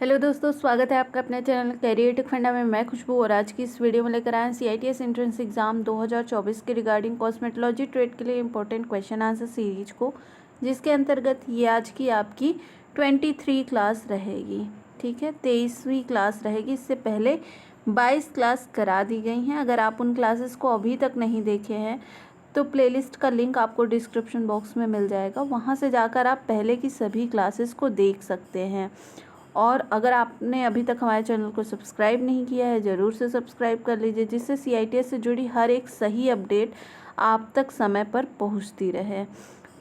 Hello दोस्तों, स्वागत है आपका अपने चैनल कैरियर टेक फंडा में। मैं खुशबू और आज की इस वीडियो में लेकर आए हैं CITS एंट्रेंस एग्जाम 2024 के रिगार्डिंग कॉस्मेटोलॉजी ट्रेड के लिए इंपॉर्टेंट क्वेश्चन आंसर सीरीज को, जिसके अंतर्गत ये आज की आपकी 23 क्लास रहेगी। ठीक है, 23वीं क्लास रहेगी। इससे पहले 22 क्लास करा दी गई हैं। अगर आप उन क्लासेस को अभी तक नहीं देखे हैं तो प्लेलिस्ट का लिंक आपको डिस्क्रिप्शन बॉक्स में मिल जाएगा, वहाँ से जाकर आप पहले की सभी क्लासेस को देख सकते हैं। और अगर आपने अभी तक हमारे चैनल को सब्सक्राइब नहीं किया है, ज़रूर से सब्सक्राइब कर लीजिए, जिससे CITS से जुड़ी हर एक सही अपडेट आप तक समय पर पहुंचती रहे।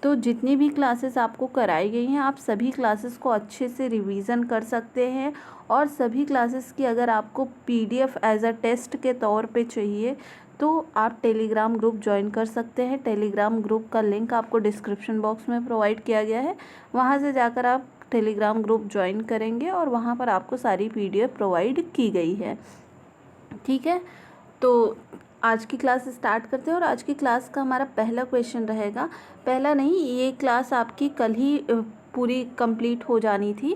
तो जितनी भी क्लासेस आपको कराई गई हैं, आप सभी क्लासेस को अच्छे से रिवीजन कर सकते हैं। और सभी क्लासेस की अगर आपको PDF एज अ टेस्ट के तौर पे चाहिए तो आप टेलीग्राम ग्रुप ज्वाइन कर सकते हैं। टेलीग्राम ग्रुप का लिंक आपको डिस्क्रिप्शन बॉक्स में प्रोवाइड किया गया है, वहाँ से जाकर आप टेलीग्राम ग्रुप ज्वाइन करेंगे और वहाँ पर आपको सारी PDF प्रोवाइड की गई है। ठीक है, तो आज की क्लास स्टार्ट करते हैं। और आज की क्लास का हमारा पहला क्वेश्चन रहेगा, पहला नहीं, ये क्लास आपकी कल ही पूरी कंप्लीट हो जानी थी।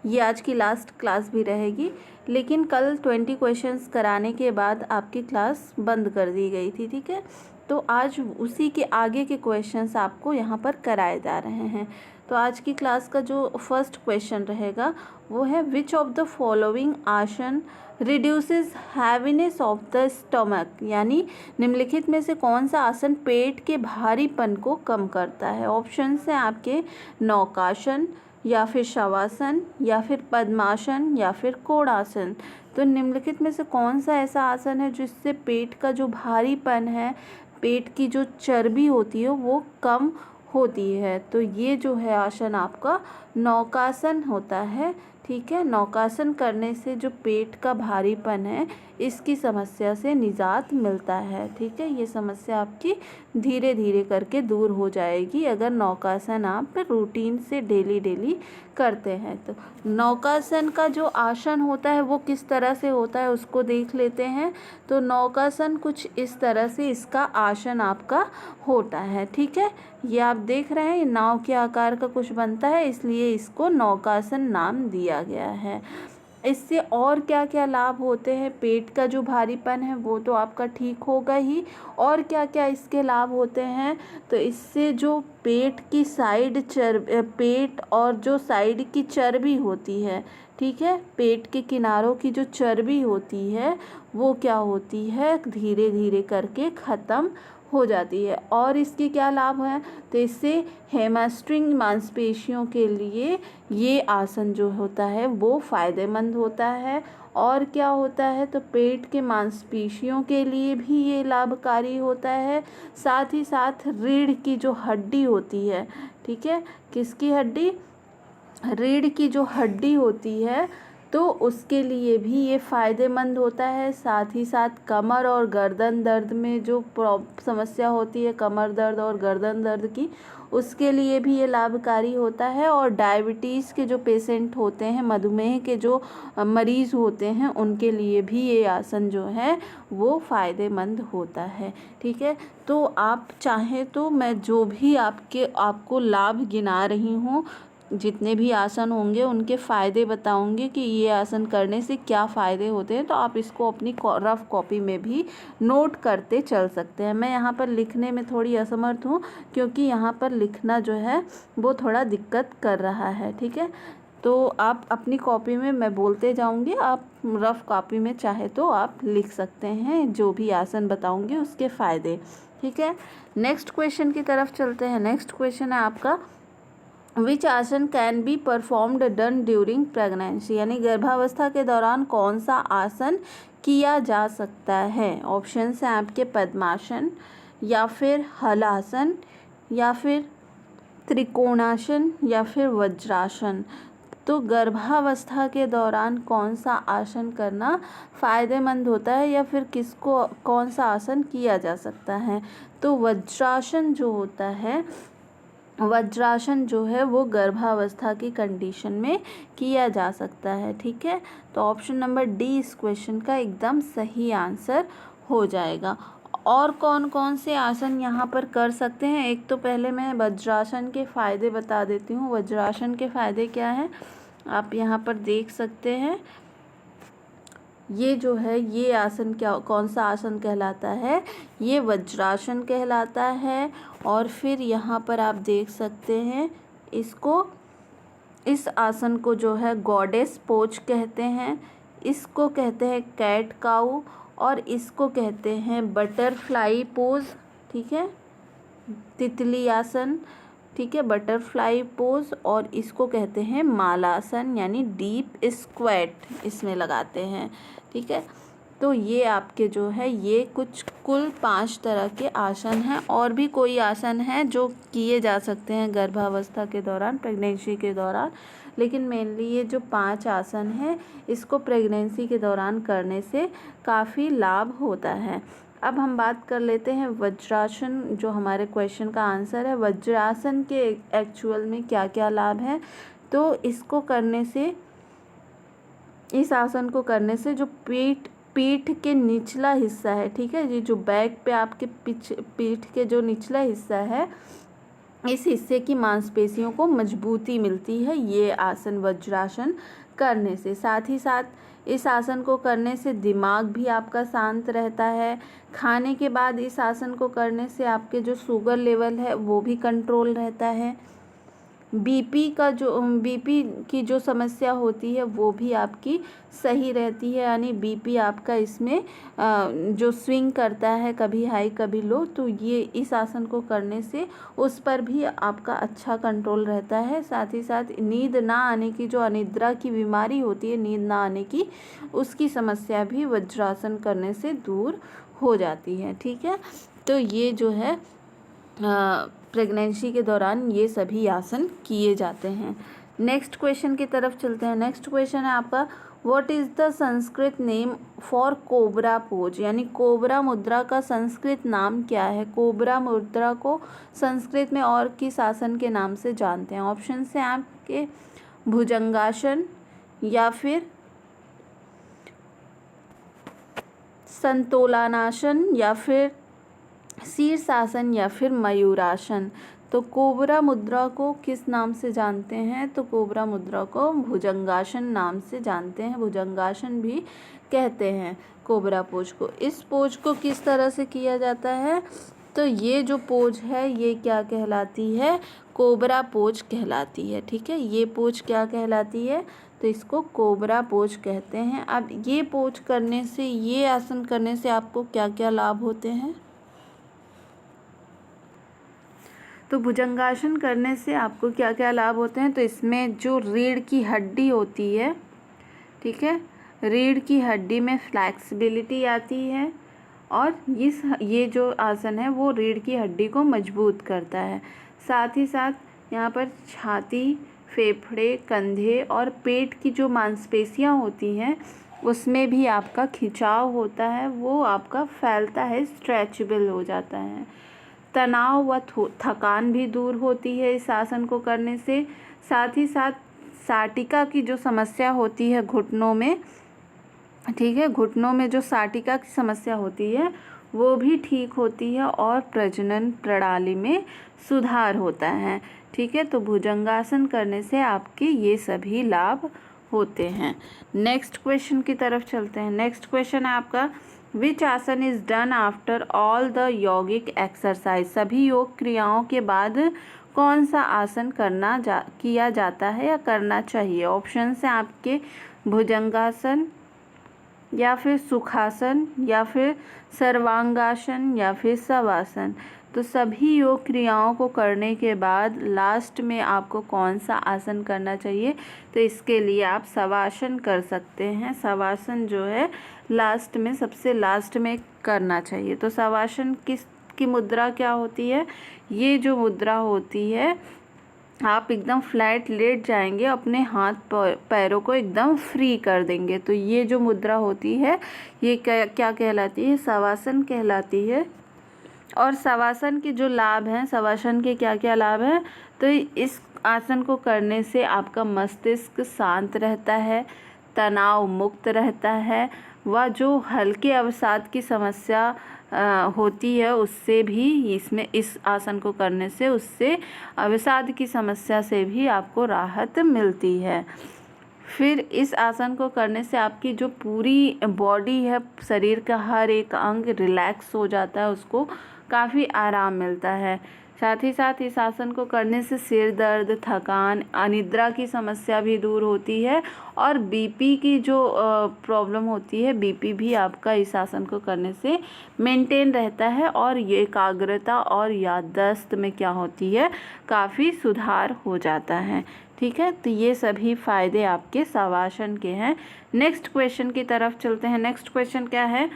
ये आज की लास्ट क्लास भी रहेगी, लेकिन कल 20 क्वेश्चंस कराने के बाद आपकी क्लास बंद कर दी गई थी। ठीक है, तो आज उसी के आगे के क्वेश्चंस आपको यहाँ पर कराए जा रहे हैं। तो आज की क्लास का जो फर्स्ट क्वेश्चन रहेगा वो है, विच ऑफ द फॉलोइंग आसन reduces heaviness of the stomach, यानी निम्नलिखित में से कौन सा आसन पेट के भारीपन को कम करता है। ऑप्शन हैं आपके नौकासन, या फिर शवासन, या फिर पद्मासन, या फिर कोणासन। तो निम्नलिखित में से कौन सा ऐसा आसन है जिससे पेट का जो भारीपन है, पेट की जो चर्बी होती है वो कम होती है। तो ये जो है आसन आपका नौकासन होता है। ठीक है, नौकासन करने से जो पेट का भारीपन है, इसकी समस्या से निजात मिलता है। ठीक है, ये समस्या आपकी धीरे धीरे करके दूर हो जाएगी अगर नौकासन आप रूटीन से डेली करते हैं। तो नौकासन का जो आसन होता है वो किस तरह से होता है उसको देख लेते हैं। तो नौकासन कुछ इस तरह से इसका आसन आपका होता है। ठीक है, ये आप देख रहे हैं, नाव के आकार का कुछ बनता है, इसलिए इसको नौकासन नाम दिया गया है। इससे और क्या क्या लाभ होते हैं, पेट का जो भारीपन है वो तो आपका ठीक होगा ही, और क्या क्या इसके लाभ होते हैं। तो इससे जो पेट की साइड पेट और जो साइड की चर्बी होती है, ठीक है, पेट के किनारों की जो चर्बी होती है वो क्या होती है, धीरे धीरे करके ख़त्म हो जाती है। और इसके क्या लाभ हैं, तो इससे हैमस्ट्रिंग मांसपेशियों के लिए ये आसन जो होता है वो फ़ायदेमंद होता है। और क्या होता है, तो पेट के मांसपेशियों के लिए भी ये लाभकारी होता है। साथ ही साथ रीढ़ की जो हड्डी होती है, ठीक है, किसकी हड्डी, रीढ़ की जो हड्डी होती है, तो उसके लिए भी ये फ़ायदेमंद होता है। साथ ही साथ कमर और गर्दन दर्द में जो समस्या होती है, कमर दर्द और गर्दन दर्द की, उसके लिए भी ये लाभकारी होता है। और डायबिटीज़ के जो पेशेंट होते हैं, मधुमेह के जो मरीज़ होते हैं, उनके लिए भी ये आसन जो है वो फ़ायदेमंद होता है। ठीक है, तो आप चाहें तो मैं जो भी आपको लाभ गिना रही हूँ, जितने भी आसन होंगे उनके फ़ायदे बताऊंगी कि ये आसन करने से क्या फ़ायदे होते हैं। तो आप इसको अपनी रफ़ कॉपी में भी नोट करते चल सकते हैं। मैं यहाँ पर लिखने में थोड़ी असमर्थ हूँ, क्योंकि यहाँ पर लिखना जो है वो थोड़ा दिक्कत कर रहा है। ठीक है, तो आप अपनी कॉपी में मैं बोलते जाऊँगी, आप रफ़ कॉपी में चाहे तो आप लिख सकते हैं जो भी आसन बताऊँगी उसके फ़ायदे। ठीक है, नेक्स्ट क्वेश्चन की तरफ चलते हैं। नेक्स्ट क्वेश्चन है आपका, विच asana can be performed done during pregnancy, यानी गर्भावस्था के दौरान कौन सा आसन किया जा सकता है। ऑप्शन हैं आपके पद्मासन, या फिर हलासन, या फिर त्रिकोणासन, या फिर वज्रासन। तो गर्भावस्था के दौरान कौन सा आसन करना फ़ायदेमंद होता है, या फिर किसको कौन सा आसन किया जा सकता है। तो वज्रासन जो होता है, वज्रासन जो है वो गर्भावस्था की कंडीशन में किया जा सकता है। ठीक है, तो ऑप्शन नंबर डी इस क्वेश्चन का एकदम सही आंसर हो जाएगा। और कौन कौन से आसन यहाँ पर कर सकते हैं, एक तो पहले मैं वज्रासन के फ़ायदे बता देती हूँ। वज्रासन के फ़ायदे क्या हैं, आप यहाँ पर देख सकते हैं। ये जो है ये आसन क्या कौन सा आसन कहलाता है, ये वज्रासन कहलाता है। और फिर यहाँ पर आप देख सकते हैं इस आसन को जो है गॉडेस पोज कहते हैं, इसको कहते हैं कैट काऊ, और इसको कहते हैं बटरफ्लाई पोज। ठीक है, तितली आसन, ठीक है, बटरफ्लाई पोज। और इसको कहते हैं मालासन यानी डीप स्क्वेट इसमें लगाते हैं। ठीक है, तो ये आपके जो है ये कुछ कुल 5 तरह के आसन हैं। और भी कोई आसन है जो किए जा सकते हैं गर्भावस्था के दौरान, प्रेगनेंसी के दौरान, लेकिन मेनली ये जो 5 आसन है इसको प्रेगनेंसी के दौरान करने से काफ़ी लाभ होता है। अब हम बात कर लेते हैं वज्रासन, जो हमारे क्वेश्चन का आंसर है। वज्रासन के एक्चुअल में क्या क्या लाभ हैं, तो इसको करने से, इस आसन को करने से जो पीठ के निचला हिस्सा है, ठीक है, ये जो बैक पे आपके पीठ के जो निचला हिस्सा है, इस हिस्से की मांसपेशियों को मजबूती मिलती है ये आसन वज्रासन करने से। साथ ही साथ इस आसन को करने से दिमाग भी आपका शांत रहता है। खाने के बाद इस आसन को करने से आपके जो शुगर लेवल है वो भी कंट्रोल रहता है। बीपी की जो समस्या होती है वो भी आपकी सही रहती है, यानी बीपी आपका इसमें जो स्विंग करता है कभी हाई कभी लो, तो ये इस आसन को करने से उस पर भी आपका अच्छा कंट्रोल रहता है। साथ ही साथ नींद ना आने की, जो अनिद्रा की बीमारी होती है नींद ना आने की, उसकी समस्या भी वज्रासन करने से दूर हो जाती है। ठीक है, तो ये जो है प्रेगनेंसी के दौरान ये सभी आसन किए जाते हैं। नेक्स्ट क्वेश्चन की तरफ चलते हैं। नेक्स्ट क्वेश्चन है आपका, what is the Sanskrit name for cobra pose, यानी कोबरा मुद्रा का संस्कृत नाम क्या है। कोबरा मुद्रा को संस्कृत में और किस आसन के नाम से जानते हैं। ऑप्शन है आपके भुजंगासन, या फिर संतोलनासन, या फिर शीर्षासन, या फिर मयूरासन। तो कोबरा मुद्रा को किस नाम से जानते हैं, तो कोबरा मुद्रा को भुजंगासन नाम से जानते हैं, भुजंगासन भी कहते हैं कोबरा पोज को। इस पोज को किस तरह से किया जाता है, तो ये जो पोज है ये क्या कहलाती है, कोबरा पोज कहलाती है। ठीक है, ये पोज क्या कहलाती है, तो इसको कोबरा पोज कहते हैं। अब ये पोज करने से, ये आसन करने से आपको क्या क्या लाभ होते हैं, तो भुजंगासन करने से आपको क्या क्या लाभ होते हैं, तो इसमें जो रीढ़ की हड्डी होती है, ठीक है, रीढ़ की हड्डी में फ्लैक्सिबिलिटी आती है, और ये जो आसन है वो रीढ़ की हड्डी को मजबूत करता है। साथ ही साथ यहाँ पर छाती, फेफड़े, कंधे और पेट की जो मांसपेशियाँ होती हैं उसमें भी आपका खिंचाव होता है, वो आपका फैलता है, स्ट्रेचेबल हो जाता है। तनाव व थकान भी दूर होती है इस आसन को करने से। साथ ही साथ साटिका की जो समस्या होती है घुटनों में, ठीक है, घुटनों में जो साटिका की समस्या होती है वो भी ठीक होती है, और प्रजनन प्रणाली में सुधार होता है। ठीक है, तो भुजंगासन करने से आपके ये सभी लाभ होते हैं। नेक्स्ट क्वेश्चन की तरफ चलते हैं। नेक्स्ट क्वेश्चन है आपका, विच आसन is done after all the yogic exercise, सभी योग क्रियाओं के बाद कौन सा आसन किया जाता है या करना चाहिए। ऑप्शन है आपके भुजंगासन, या फिर सुखासन, या फिर सर्वांगासन, या फिर शवासन। तो सभी योग क्रियाओं को करने के बाद लास्ट में आपको कौन सा आसन करना चाहिए, तो इसके लिए आप शवासन कर सकते हैं। शवासन जो है लास्ट में, सबसे लास्ट में करना चाहिए। तो शवासन की मुद्रा क्या होती है, ये जो मुद्रा होती है आप एकदम फ्लैट लेट जाएंगे, अपने हाथ पैरों को एकदम फ्री कर देंगे, तो ये जो मुद्रा होती है ये क्या कहलाती है, शवासन कहलाती है। और शवासन के जो लाभ हैं, शवासन के क्या क्या लाभ हैं, तो इस आसन को करने से आपका मस्तिष्क शांत रहता है, तनाव मुक्त रहता है, व जो हल्के अवसाद की समस्या होती है उससे भी, इसमें इस आसन को करने से उससे अवसाद की समस्या से भी आपको राहत मिलती है। फिर इस आसन को करने से आपकी जो पूरी बॉडी है, शरीर का हर एक अंग रिलैक्स हो जाता है, उसको काफ़ी आराम मिलता है। साथ ही साथ इस आसन को करने से सिर दर्द, थकान, अनिद्रा की समस्या भी दूर होती है और बीपी की जो प्रॉब्लम होती है, बीपी भी आपका इस आसन को करने से मेंटेन रहता है और ये एकाग्रता और याददाश्त में क्या होती है, काफ़ी सुधार हो जाता है। ठीक है, तो ये सभी फ़ायदे आपके शवासन के हैं। नेक्स्ट क्वेश्चन की तरफ चलते हैं। नेक्स्ट क्वेश्चन क्या है,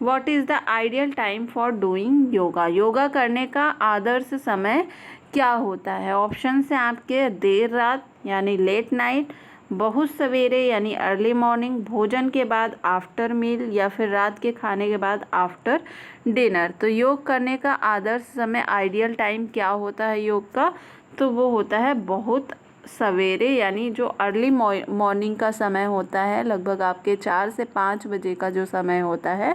what is the ideal time for doing yoga. Yoga करने का आदर्श समय क्या होता है। ऑप्शन है आपके देर रात यानी लेट नाइट, बहुत सवेरे यानी अर्ली मॉर्निंग, भोजन के बाद आफ्टर मील, या फिर रात के खाने के बाद आफ्टर डिनर। तो योग करने का आदर्श समय, आइडियल टाइम क्या होता है योग का, तो वो होता है बहुत सवेरे यानी जो अर्ली मॉर्निंग का समय होता है, लगभग आपके 4 से 5 बजे का जो समय होता है,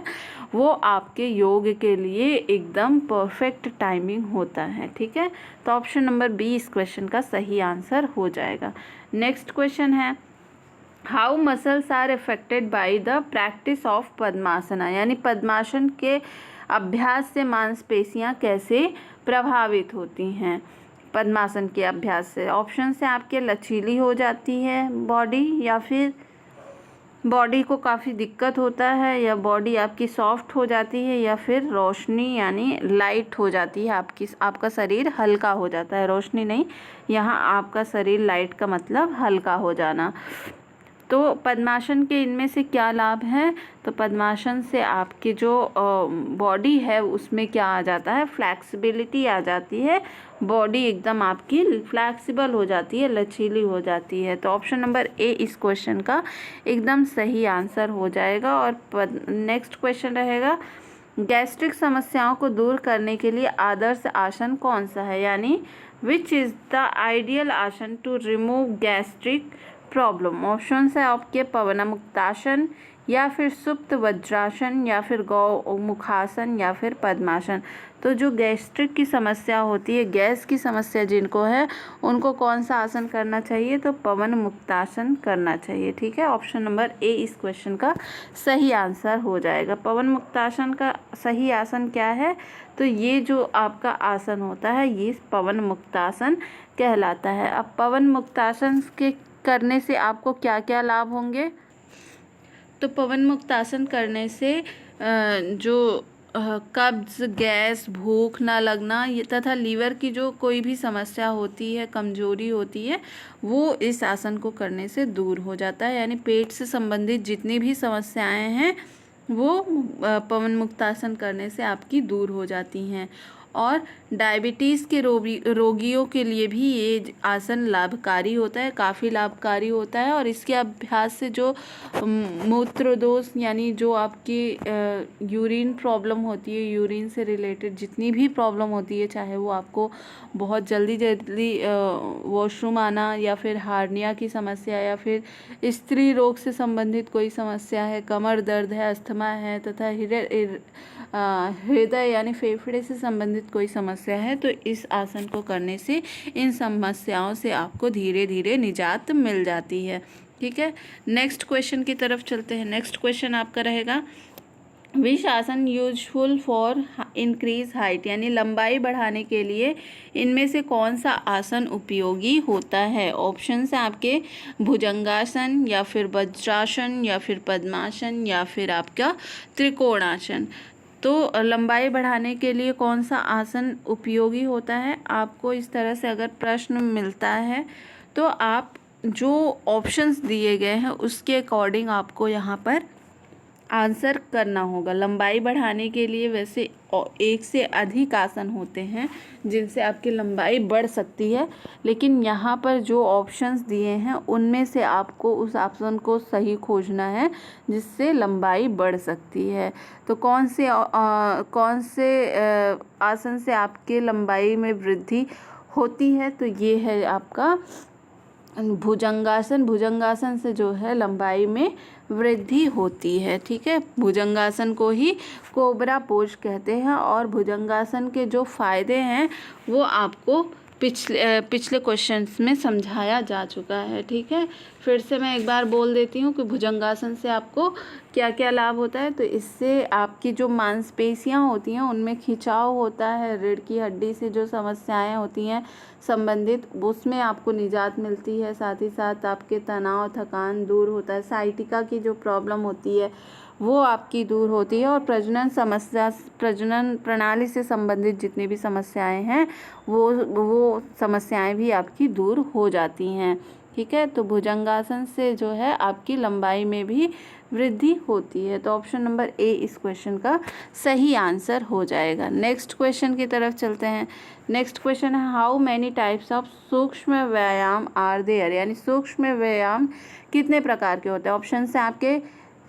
वो आपके योग के लिए एकदम परफेक्ट टाइमिंग होता है। ठीक है, तो ऑप्शन नंबर बी इस क्वेश्चन का सही आंसर हो जाएगा। नेक्स्ट क्वेश्चन है, how muscles are affected by the practice of padmasana. यानी पद्मासन के अभ्यास से मांसपेशियां कैसे प्रभावित होती हैं पद्मासन के अभ्यास से। ऑप्शन से आपके लचीली हो जाती है बॉडी, या फिर बॉडी को काफ़ी दिक्कत होता है, या बॉडी आपकी सॉफ्ट हो जाती है, या फिर रोशनी यानी लाइट हो जाती है, आपका शरीर हल्का हो जाता है। रोशनी नहीं, यहाँ आपका शरीर लाइट का मतलब हल्का हो जाना। तो पद्मासन के इनमें से क्या लाभ हैं, तो पद्मासन से आपकी जो बॉडी है उसमें क्या आ जाता है, फ्लैक्सिबिलिटी आ जाती है, बॉडी एकदम आपकी फ्लैक्सिबल हो जाती है, लचीली हो जाती है। तो ऑप्शन नंबर ए इस क्वेश्चन का एकदम सही आंसर हो जाएगा। और नेक्स्ट क्वेश्चन रहेगा, गैस्ट्रिक समस्याओं को दूर करने के लिए आदर्श आसन कौन सा है। यानी which is the ideal asana to remove gastric problem. Option है आपके पवनमुक्तासन, या फिर सुप्त वज्रासन, या फिर गौमुखासन, या फिर पद्मासन। तो जो गैस्ट्रिक की समस्या होती है, गैस की समस्या जिनको है, उनको कौन सा आसन करना चाहिए, तो पवनमुक्तासन करना चाहिए। ठीक है, ऑप्शन नंबर ए इस क्वेश्चन का सही आंसर हो जाएगा। पवनमुक्तासन का सही आसन क्या है, तो ये जो आपका आसन होता है ये पवनमुक्तासन कहलाता है। अब पवनमुक्तासन के करने से आपको क्या क्या लाभ होंगे, तो पवनमुक्तासन करने से जो कब्ज, गैस, भूख ना लगना, ये तथा लीवर की जो कोई भी समस्या होती है, कमजोरी होती है, वो इस आसन को करने से दूर हो जाता है। यानी पेट से संबंधित जितनी भी समस्याएं हैं वो पवनमुक्तासन करने से आपकी दूर हो जाती हैं। और डायबिटीज़ के रोगियों के लिए भी ये आसन लाभकारी होता है, काफ़ी लाभकारी होता है। और इसके अभ्यास से जो मूत्र दोष यानी जो आपकी यूरिन प्रॉब्लम होती है, यूरिन से रिलेटेड जितनी भी प्रॉब्लम होती है, चाहे वो आपको बहुत जल्दी वॉशरूम आना, या फिर हार्निया की समस्या, या फिर स्त्री रोग से संबंधित कोई समस्या है, कमर दर्द है, अस्थमा है, तथा हृदय यानी फेफड़े से संबंधित कोई समस्या है, तो इस आसन को करने से इन समस्याओं से आपको धीरे धीरे निजात मिल जाती है। ठीक है, नेक्स्ट क्वेश्चन की तरफ चलते हैं। नेक्स्ट क्वेश्चन आपका रहेगा, विच आसन यूजफुल फॉर इंक्रीज हाइट। यानी लंबाई बढ़ाने के लिए इनमें से कौन सा आसन उपयोगी होता है। ऑप्शन है आपके भुजंगासन, या फिर वज्रासन, या फिर पद्मासन, या फिर आपका त्रिकोणासन। तो लंबाई बढ़ाने के लिए कौन सा आसन उपयोगी होता है, आपको इस तरह से अगर प्रश्न मिलता है तो आप जो ऑप्शंस दिए गए हैं उसके अकॉर्डिंग आपको यहाँ पर आंसर करना होगा। लंबाई बढ़ाने के लिए वैसे एक से अधिक आसन होते हैं जिनसे आपकी लंबाई बढ़ सकती है, लेकिन यहाँ पर जो ऑप्शंस दिए हैं उनमें से आपको उस आसन को सही खोजना है जिससे लंबाई बढ़ सकती है। तो कौन से आसन से आपके लंबाई में वृद्धि होती है, तो ये है आपका भुजंगासन। भुजंगासन से जो है लंबाई में वृद्धि होती है। ठीक है, भुजंगासन को ही कोबरा पोज कहते हैं। और भुजंगासन के जो फायदे हैं वो आपको पिछले क्वेश्चंस में समझाया जा चुका है। ठीक है, फिर से मैं एक बार बोल देती हूँ कि भुजंगासन से आपको क्या क्या लाभ होता है। तो इससे आपकी जो मांसपेशियाँ होती हैं उनमें खिंचाव होता है, रीढ़ की हड्डी से जो समस्याएं होती हैं संबंधित, उसमें आपको निजात मिलती है। साथ ही साथ आपके तनाव थकान दूर होता है, साइटिका की जो प्रॉब्लम होती है वो आपकी दूर होती है, और प्रजनन प्रणाली से संबंधित जितनी भी समस्याएं हैं वो समस्याएं भी आपकी दूर हो जाती हैं। ठीक है, तो भुजंगासन से जो है आपकी लंबाई में भी वृद्धि होती है। तो ऑप्शन नंबर ए इस क्वेश्चन का सही आंसर हो जाएगा। नेक्स्ट क्वेश्चन की तरफ चलते हैं। नेक्स्ट क्वेश्चन है हाउ मैनी टाइप्स ऑफ सूक्ष्म व्यायाम आर देयर, यानी सूक्ष्म व्यायाम कितने प्रकार के होते हैं। ऑप्शन है आपके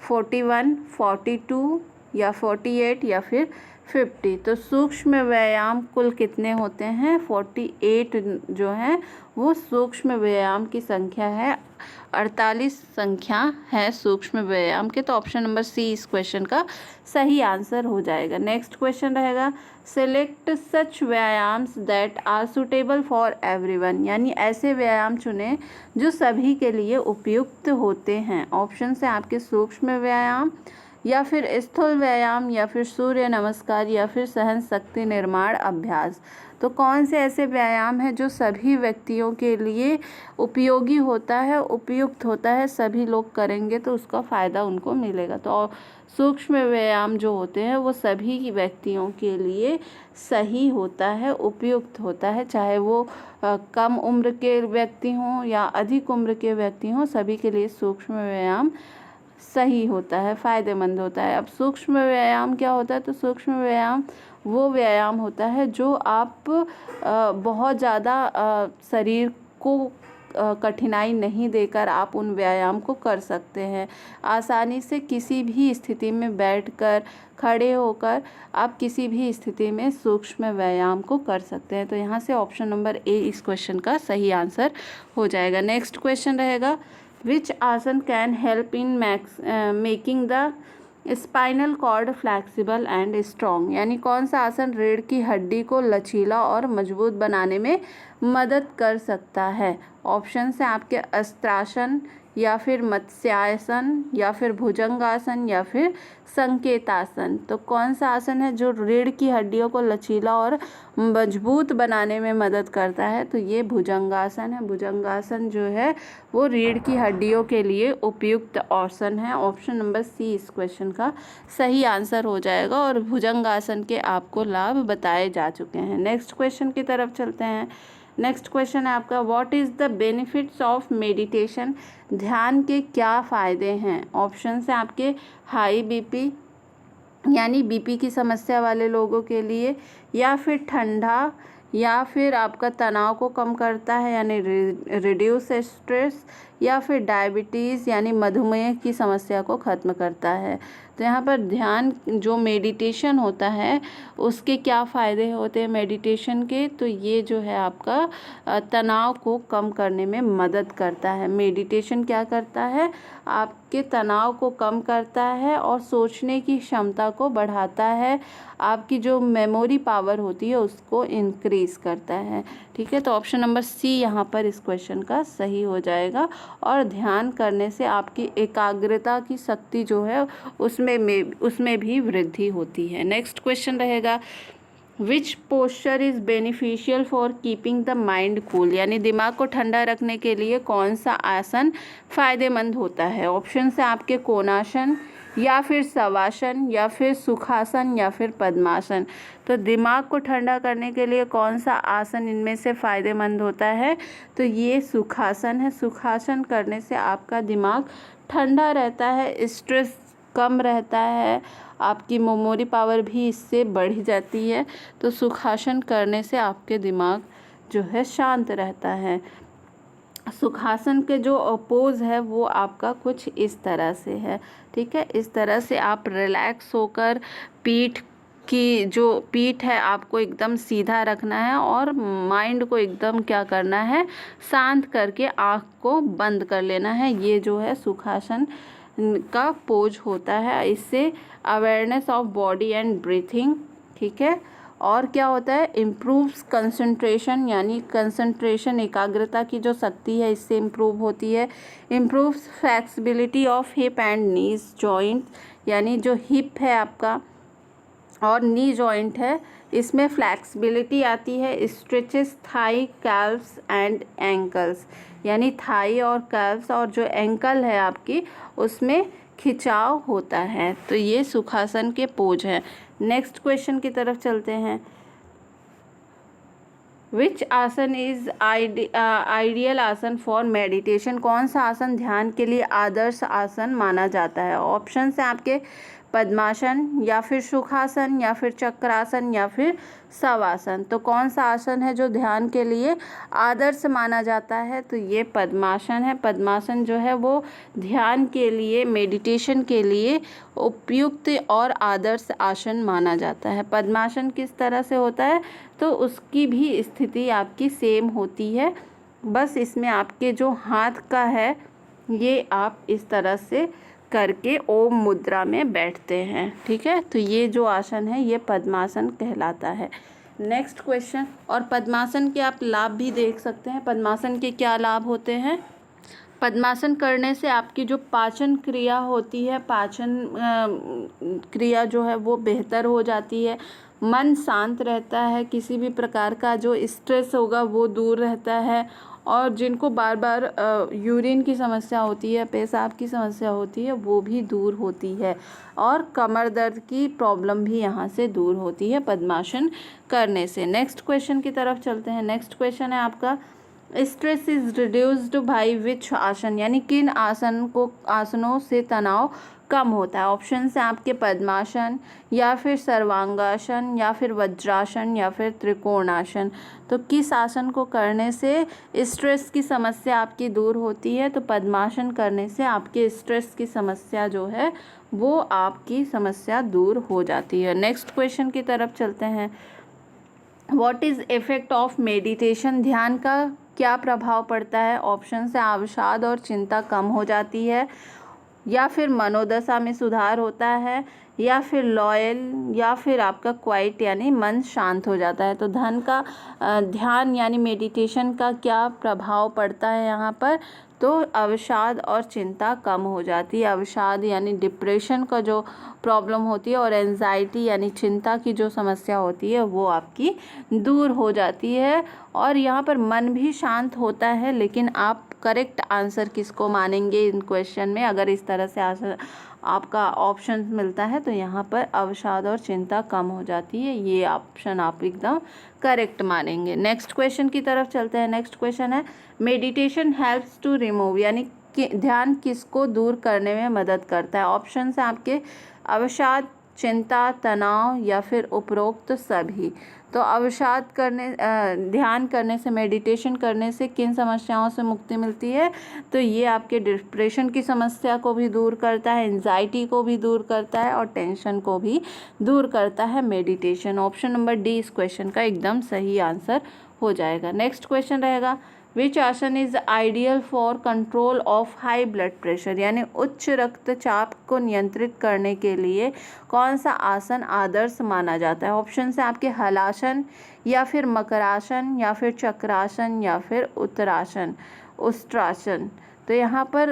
41, 42 या 48 या फिर 50। तो सूक्ष्म व्यायाम कुल कितने होते हैं, 48 जो है वो सूक्ष्म व्यायाम की संख्या है। 48 संख्या है सूक्ष्म व्यायाम के। तो ऑप्शन नंबर सी इस क्वेश्चन का सही आंसर हो जाएगा। नेक्स्ट क्वेश्चन रहेगा सेलेक्ट सच व्यायाम्स that are suitable for everyone, यानी ऐसे व्यायाम चुनें जो सभी के लिए उपयुक्त होते हैं। ऑप्शन से आपके सूक्ष्म व्यायाम या फिर स्थूल व्यायाम या फिर सूर्य नमस्कार या फिर सहन शक्ति निर्माण अभ्यास। तो कौन से ऐसे व्यायाम हैं जो सभी व्यक्तियों के लिए उपयोगी होता है, उपयुक्त होता है, सभी लोग करेंगे तो उसका फ़ायदा उनको मिलेगा। तो सूक्ष्म व्यायाम जो होते हैं वो सभी व्यक्तियों के लिए सही होता है, उपयुक्त होता है, चाहे वो कम उम्र के व्यक्ति हों या अधिक उम्र के व्यक्ति हों, सभी के लिए सूक्ष्म व्यायाम सही होता है, फ़ायदेमंद होता है। अब सूक्ष्म व्यायाम क्या होता है, तो सूक्ष्म व्यायाम वो व्यायाम होता है जो आप बहुत ज़्यादा शरीर को कठिनाई नहीं देकर आप उन व्यायाम को कर सकते हैं। आसानी से किसी भी स्थिति में बैठकर, खड़े होकर आप किसी भी स्थिति में सूक्ष्म व्यायाम को कर सकते हैं। तो यहाँ से ऑप्शन नंबर ए इस क्वेश्चन का सही आंसर हो जाएगा। नेक्स्ट क्वेश्चन रहेगा which asana can help in making the spinal cord flexible and strong, यानी कौन सा आसन रीढ़ की हड्डी को लचीला और मजबूत बनाने में मदद कर सकता है। ऑप्शन है आपके अस्त्रासन या फिर मत्स्यासन या फिर भुजंगासन या फिर संकेतासन। तो कौन सा आसन है जो रीढ़ की हड्डियों को लचीला और मजबूत बनाने में मदद करता है, तो ये भुजंगासन है। भुजंगासन जो है वो रीढ़ की हड्डियों के लिए उपयुक्त आसन है। ऑप्शन नंबर सी इस क्वेश्चन का सही आंसर हो जाएगा, और भुजंगासन के आपको लाभ बताए जा चुके हैं। नेक्स्ट क्वेश्चन की तरफ चलते हैं। नेक्स्ट क्वेश्चन है आपका what is the benefits of meditation, ध्यान के क्या फ़ायदे हैं। ऑप्शन है आपके हाई बीपी, यानी बीपी की समस्या वाले लोगों के लिए, या फिर ठंडा, या फिर आपका तनाव को कम करता है यानी रिड्यूस स्ट्रेस, या फिर डायबिटीज़ यानी मधुमेह की समस्या को ख़त्म करता है। तो यहाँ पर ध्यान जो मेडिटेशन होता है उसके क्या फ़ायदे होते हैं मेडिटेशन के, तो ये जो है आपका तनाव को कम करने में मदद करता है। मेडिटेशन क्या करता है, आपके तनाव को कम करता है और सोचने की क्षमता को बढ़ाता है, आपकी जो मेमोरी पावर होती है उसको इंक्रीज़ करता है। ठीक है, तो ऑप्शन नंबर सी यहाँ पर इस क्वेश्चन का सही हो जाएगा, और ध्यान करने से आपकी एकाग्रता की शक्ति जो है उसमें भी वृद्धि होती है। नेक्स्ट क्वेश्चन रहेगा which posture is beneficial for keeping the mind cool, यानी दिमाग को ठंडा रखने के लिए कौन सा आसन फ़ायदेमंद होता है। ऑप्शन है आपके कोणासन या फिर शवासन या फिर सुखासन या फिर पद्मासन। तो दिमाग को ठंडा करने के लिए कौन सा आसन इनमें से फ़ायदेमंद होता है, तो ये सुखासन है। सुखासन करने से आपका दिमाग ठंडा रहता है, स्ट्रेस कम रहता है, आपकी मेमोरी पावर भी इससे बढ़ जाती है। तो सुखासन करने से आपके दिमाग जो है शांत रहता है। सुखासन के जो अपोज है वो आपका कुछ इस तरह से है। ठीक है, इस तरह से आप रिलैक्स होकर पीठ की जो पीठ है आपको एकदम सीधा रखना है, और माइंड को एकदम क्या करना है, शांत करके आँख को बंद कर लेना है। ये जो है सुखासन का पोज होता है। इससे awareness of body and breathing, ठीक है, और क्या होता है, इम्प्रूव्स कंसंट्रेशन, यानी कंसंट्रेशन एकाग्रता की जो शक्ति है इससे इम्प्रूव होती है। Improves flexibility of hip and knees joint, यानी जो हिप है आपका और नी जॉइंट है इसमें फ्लेक्सिबिलिटी आती है। स्ट्रेचेस थाई कैल्व्स एंड एंकल्स, यानी थाई और कैल्व्स और जो एंकल है आपकी उसमें खिंचाव होता है। तो ये सुखासन के पोज हैं। नेक्स्ट क्वेश्चन की तरफ चलते हैं। विच आसन इज आइडियल आसन फॉर मेडिटेशन, कौन सा आसन ध्यान के लिए आदर्श आसन माना जाता है। ऑप्शन है आपके पद्मासन या फिर सुखासन या फिर चक्रासन या फिर शवासन। तो कौन सा आसन है जो ध्यान के लिए आदर्श माना जाता है, तो ये पद्मासन है। पद्मासन जो है वो ध्यान के लिए, मेडिटेशन के लिए उपयुक्त और आदर्श आसन माना जाता है। पद्मासन किस तरह से होता है, तो उसकी भी स्थिति आपकी सेम होती है, बस इसमें आपके जो हाथ का है ये आप इस तरह से करके ओम मुद्रा में बैठते हैं, ठीक है। तो ये जो आसन है ये पद्मासन कहलाता है। नेक्स्ट क्वेश्चन, और पद्मासन के आप लाभ भी देख सकते हैं। पद्मासन के क्या लाभ होते हैं। पद्मासन करने से आपकी जो पाचन क्रिया होती है, पाचन क्रिया जो है वो बेहतर हो जाती है। मन शांत रहता है, किसी भी प्रकार का जो स्ट्रेस होगा वो दूर रहता है। और जिनको बार बार यूरिन की समस्या होती है, पेशाब की समस्या होती है, वो भी दूर होती है। और कमर दर्द की प्रॉब्लम भी यहाँ से दूर होती है पद्मासन करने से। नेक्स्ट क्वेश्चन की तरफ चलते हैं। नेक्स्ट क्वेश्चन है आपका, stress is reduced by which आसन, यानी किन आसनों से तनाव कम होता है। ऑप्शन है आपके पद्मासन या फिर सर्वांगासन या फिर वज्रासन या फिर त्रिकोणासन। तो किस आसन को करने से स्ट्रेस की समस्या आपकी दूर होती है, तो पद्मासन करने से आपके स्ट्रेस की समस्या जो है वो आपकी समस्या दूर हो जाती है। नेक्स्ट क्वेश्चन की तरफ चलते हैं। What is effect of meditation, ध्यान का क्या प्रभाव पड़ता है। ऑप्शन से अवसाद और चिंता कम हो जाती है, या फिर मनोदशा में सुधार होता है, या फिर लॉयल, या फिर आपका क्वाइट यानी मन शांत हो जाता है। तो ध्यान यानी मेडिटेशन का क्या प्रभाव पड़ता है यहाँ पर, तो अवसाद और चिंता कम हो जाती है। अवसाद यानी डिप्रेशन का जो प्रॉब्लम होती है और एंजाइटी यानी चिंता की जो समस्या होती है वो आपकी दूर हो जाती है। और यहाँ पर मन भी शांत होता है। लेकिन आप करेक्ट आंसर किसको मानेंगे इन क्वेश्चन में, अगर इस तरह से आंसर आपका ऑप्शन मिलता है तो यहाँ पर अवसाद और चिंता कम हो जाती है, ये ऑप्शन आप एकदम करेक्ट मानेंगे। नेक्स्ट क्वेश्चन की तरफ चलते हैं। नेक्स्ट क्वेश्चन है, मेडिटेशन हेल्प्स टू रिमूव, यानी ध्यान किसको दूर करने में मदद करता है। ऑप्शन है आपके अवसाद, चिंता, तनाव या फिर उपरोक्त सभी। तो अवसाद करने ध्यान करने से, मेडिटेशन करने से किन समस्याओं से मुक्ति मिलती है, तो ये आपके डिप्रेशन की समस्या को भी दूर करता है, एंजाइटी को भी दूर करता है और टेंशन को भी दूर करता है मेडिटेशन। ऑप्शन नंबर डी इस क्वेश्चन का एकदम सही आंसर हो जाएगा। नेक्स्ट क्वेश्चन रहेगा, विच आसन is ideal for control of high blood pressure, यानी उच्च रक्तचाप को नियंत्रित करने के लिए कौन सा आसन आदर्श माना जाता है। ऑप्शन है आपके हलासन या फिर मकरासन या फिर चक्रासन या फिर उष्ट्रासन। तो यहाँ पर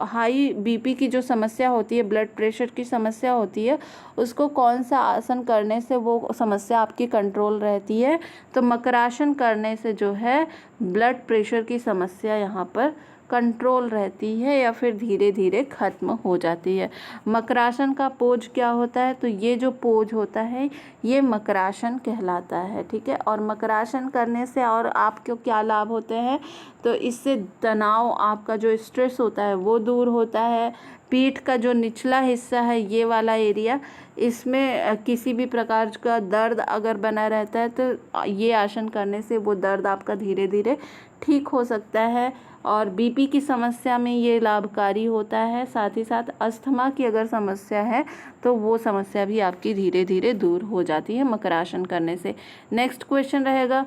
हाई बीपी की जो समस्या होती है, ब्लड प्रेशर की समस्या होती है, उसको कौन सा आसन करने से वो समस्या आपकी कंट्रोल रहती है, तो मकरासन करने से जो है ब्लड प्रेशर की समस्या यहाँ पर कंट्रोल रहती है या फिर धीरे धीरे ख़त्म हो जाती है। मकरासन का पोज क्या होता है, तो ये जो पोज होता है ये मकरासन कहलाता है, ठीक है। और मकरासन करने से और आपको क्या लाभ होते हैं, तो इससे तनाव, आपका जो स्ट्रेस होता है वो दूर होता है। पीठ का जो निचला हिस्सा है ये वाला एरिया, इसमें किसी भी प्रकार का दर्द अगर बना रहता है तो ये आसन करने से वो दर्द आपका धीरे धीरे ठीक हो सकता है। और बीपी की समस्या में ये लाभकारी होता है। साथ ही साथ अस्थमा की अगर समस्या है तो वो समस्या भी आपकी धीरे धीरे दूर हो जाती है मकरासन करने से। नेक्स्ट क्वेश्चन रहेगा,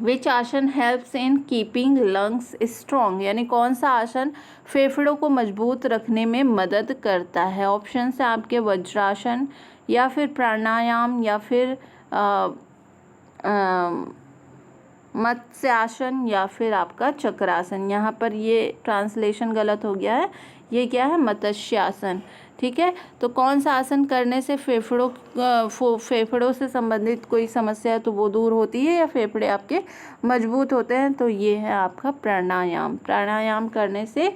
विच आसन helps in keeping lungs strong, यानी कौन सा आसन फेफड़ों को मजबूत रखने में मदद करता है। ऑप्शन है आपके वज्रासन या फिर प्राणायाम या फिर मत्स्यासन या फिर आपका चक्रासन। यहाँ पर ये ट्रांसलेशन गलत हो गया है, ये क्या है, मत्स्यासन। ठीक है, तो कौन सा आसन करने से फेफड़ों से संबंधित कोई समस्या है तो वो दूर होती है या फेफड़े आपके मजबूत होते हैं, तो ये है आपका प्राणायाम। प्राणायाम करने से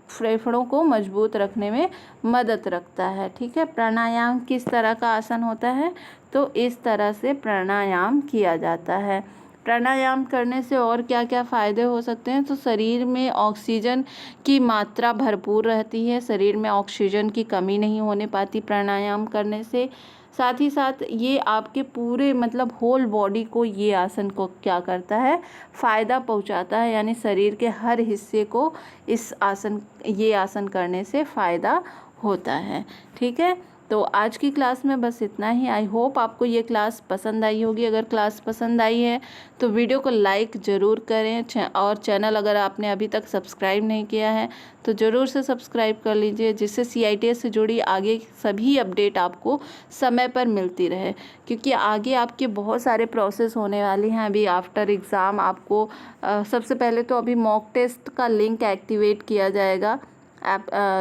फेफड़ों को मजबूत रखने में मदद रखता है। ठीक है, प्राणायाम किस तरह का आसन होता है, तो इस तरह से प्राणायाम किया जाता है। प्राणायाम करने से और क्या क्या फ़ायदे हो सकते हैं, तो शरीर में ऑक्सीजन की मात्रा भरपूर रहती है, शरीर में ऑक्सीजन की कमी नहीं होने पाती प्राणायाम करने से। साथ ही साथ ये आपके पूरे मतलब होल बॉडी को ये आसन को क्या करता है, फ़ायदा पहुंचाता है, यानी शरीर के हर हिस्से को ये आसन करने से फ़ायदा होता है। ठीक है, तो आज की क्लास में बस इतना ही। आई होप आपको ये क्लास पसंद आई होगी। अगर क्लास पसंद आई है तो वीडियो को लाइक ज़रूर करें, और चैनल अगर आपने अभी तक सब्सक्राइब नहीं किया है तो ज़रूर से सब्सक्राइब कर लीजिए, जिससे CITS से जुड़ी आगे सभी अपडेट आपको समय पर मिलती रहे, क्योंकि आगे आपके बहुत सारे प्रोसेस होने वाले हैं। अभी आफ्टर एग्ज़ाम आपको सबसे पहले तो अभी मॉक टेस्ट का लिंक एक्टिवेट किया जाएगा।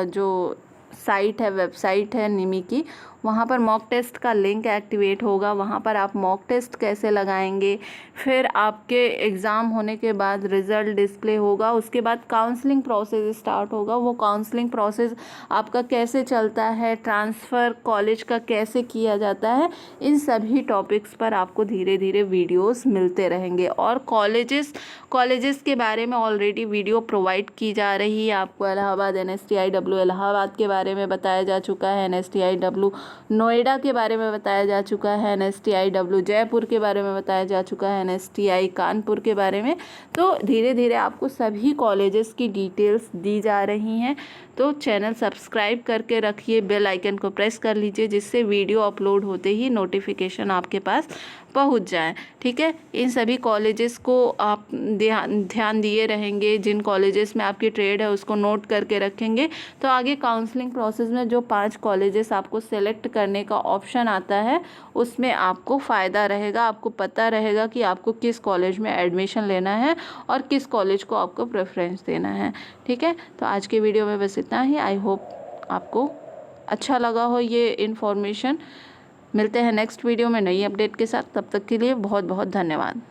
जो साइट है, वेबसाइट है निमी की, वहाँ पर मॉक टेस्ट का लिंक एक्टिवेट होगा। वहाँ पर आप मॉक टेस्ट कैसे लगाएंगे, फिर आपके एग्ज़ाम होने के बाद रिज़ल्ट डिस्प्ले होगा, उसके बाद काउंसलिंग प्रोसेस स्टार्ट होगा। वो काउंसलिंग प्रोसेस आपका कैसे चलता है, ट्रांसफ़र कॉलेज का कैसे किया जाता है, इन सभी टॉपिक्स पर आपको धीरे धीरे वीडियोस मिलते रहेंगे। और कॉलेजेस के बारे में ऑलरेडी वीडियो प्रोवाइड की जा रही है आपको। इलाहाबाद NSTIW इलाहाबाद के बारे में बताया जा चुका है, NSTIW नोएडा के बारे में बताया जा चुका है, NSTIW जयपुर के बारे में बताया जा चुका है, NSTI कानपुर के बारे में। तो धीरे धीरे आपको सभी कॉलेजेस की डिटेल्स दी जा रही हैं। तो चैनल सब्सक्राइब करके रखिए, बेल आइकन को प्रेस कर लीजिए, जिससे वीडियो अपलोड होते ही नोटिफिकेशन आपके पास पहुंच जाए। ठीक है, इन सभी कॉलेजेस को आप ध्यान दिए रहेंगे। जिन कॉलेजेस में आपकी ट्रेड है उसको नोट करके रखेंगे, तो आगे काउंसलिंग प्रोसेस में जो 5 कॉलेजेस आपको सेलेक्ट करने का ऑप्शन आता है उसमें आपको फ़ायदा रहेगा। आपको पता रहेगा कि आपको किस कॉलेज में एडमिशन लेना है और किस कॉलेज को आपको प्रेफरेंस देना है। ठीक है, तो आज के वीडियो में बस इतना ही। आई होप आपको अच्छा लगा हो ये इन्फॉर्मेशन। मिलते हैं नेक्स्ट वीडियो में नई अपडेट के साथ, तब तक के लिए बहुत बहुत धन्यवाद।